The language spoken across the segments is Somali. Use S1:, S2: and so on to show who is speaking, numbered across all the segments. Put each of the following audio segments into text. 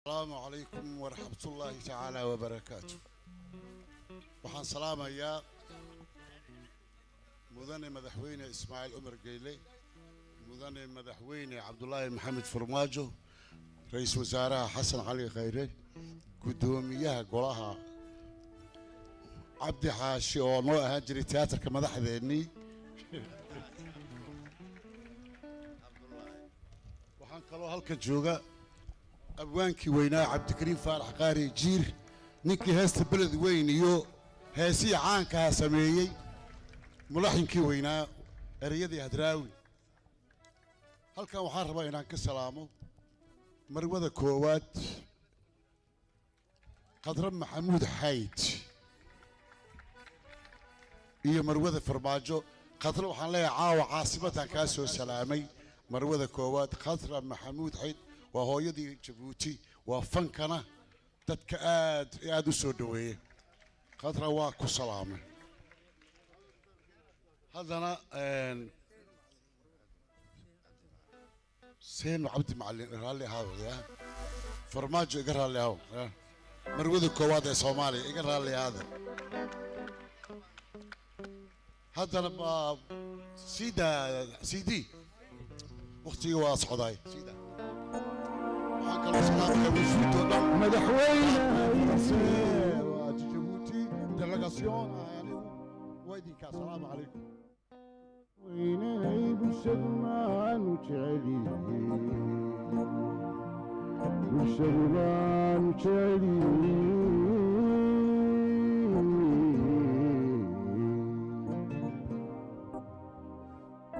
S1: السلام عليكم ورحمة الله تعالى وبركاته. وحان سلامة يا مدن مدحوين إسماعيل عمر قيلي، مدن مدحوين عبد الله محمد فرماجو، رئيس وزراء حسن علي خيري، قدوميها قولها عبد حاشي ونوع هاجري تياتر كمدح ذيني. وحان قالوا هالك جوغا أبوانكي وينا عبد الكريم فارح قاري جير نيكي هاست بلد وين يو هاسي عانك هاسميي ملحنكي وينا رياضي هدراوي هل كان وحاربا إنان كسلامو مروذا كوات قدر محمود حيد إيه مروذا فرماجو قدر وحان لي عاو عاصمة كاسو سلامي مروذا كوات قدر محمود حيد وهو يدي جبوتي وفنكنا تتكاد يادو سودوي خاطر واكو سلامه هذا انا سين عبد معلم رالي هذا فرماجو يقرا لي هو مرود كواد الصومالي يقرا لي هذا هذا سيدي اختي واصحابي سيدا مدحوينه جيبوتي ديليغاسيون يعني ويديك السلام عليكم
S2: ويني بشرمان وجعلي بشرمان وجعلي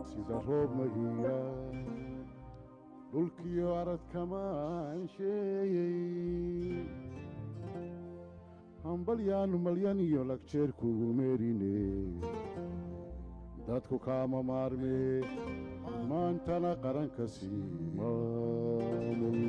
S2: سيدا روب مهيا dhulkiyo arad kamaan sheeyey hambalyaanu malyan iyo lagjeer kugu meerine dadku kaama maarme maantana qaranka sii maamul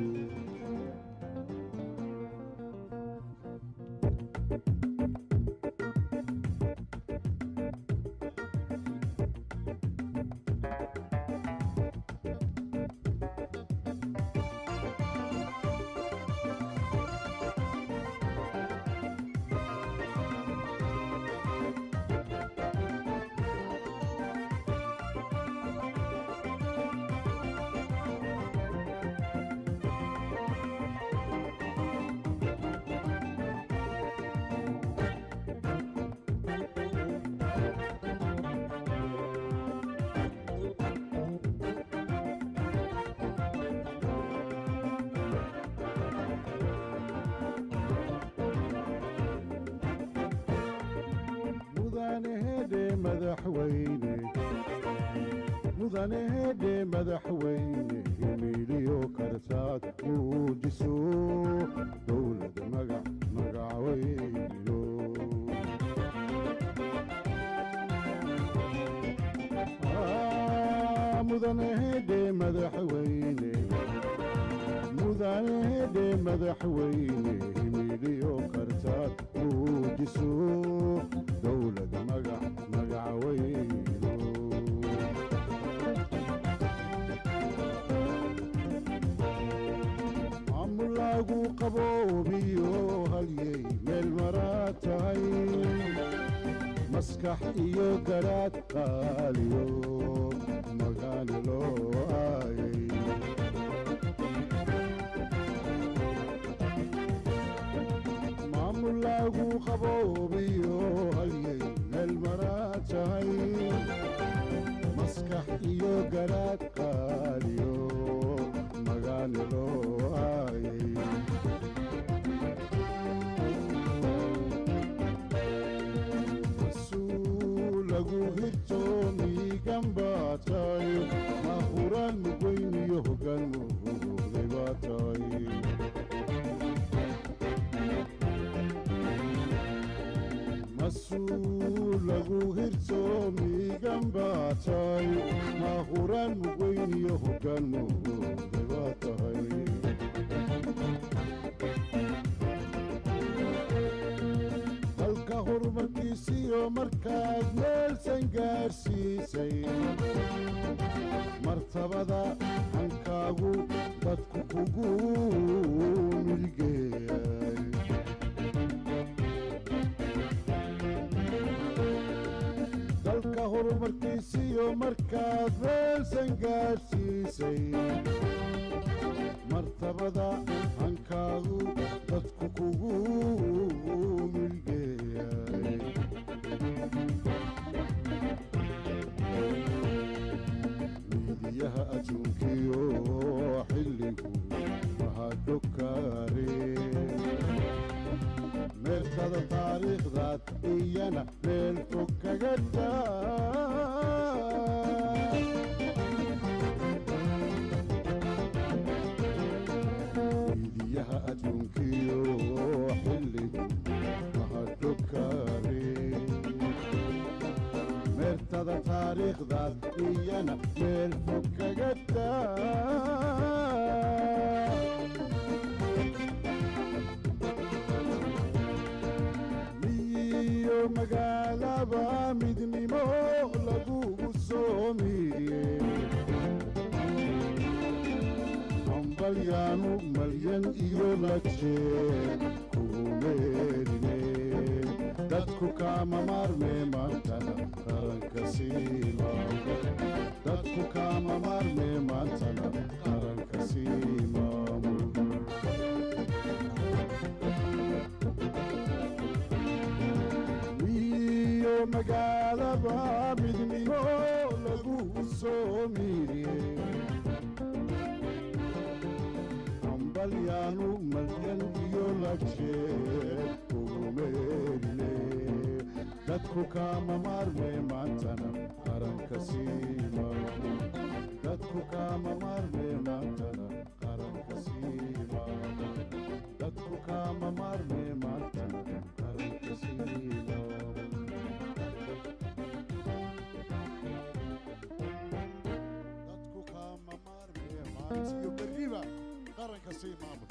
S2: mudane madaxweyne himiliyo kartaad muujiso dowlad magacweyno mudane madaxweyne himiliyo kartaad muujiso dowlad magacweyno lagu qaboobiyo halyey meel maraa tahay maskax iyo garaad qaaliyo magaani loo aayay maamul lagu qaboobiyo halyey meel maraa tahay maskax iyo garaad qaaliyo magaani loo aayay lagu hito miigan baa tahay mahuraan mugweyn iyo hoggaan muuqday baa tahay masuul lagu hito miigan baa tahay mahuraan mugweyn iyo hoggaan muuqday baa tahay horumarkiisiyo markaad meelsan gaarsiisay martabada hankaagu dadku kugu milig markiisiyo markaad meelsan gaadhsiisay martabada hankaagu dadku kugu milgeeyay miidiyaha adduunkiyo xilligu mahadhokaareen meertada taariikhdaad iyana meel fog kaga miidiyaha adduunkiyo xilligu mahadhokaareen meertada taariikhdaad iyana meel fog kaga magaalaba midnimo lagugu soo miiriyey hambalyaanu malyan iyo lajeer kugu meerine dadku kaama maarmee maantana qaranka siimaamo dadku kaama maarmee maantana qaranka siimaamo magaalaba midnimo lagugu soo miiriyey hambalyaanu malyan iyo lajeer kugu meerine dadku kaama maarmee maantana qaranka siimaamo dadku kaama maarmee maantana qaranka siimaamo dadku kaama maarmee maantana qaranka siimaamo dadku kaama maarmee maanta iyo berriba qaranka siimaamo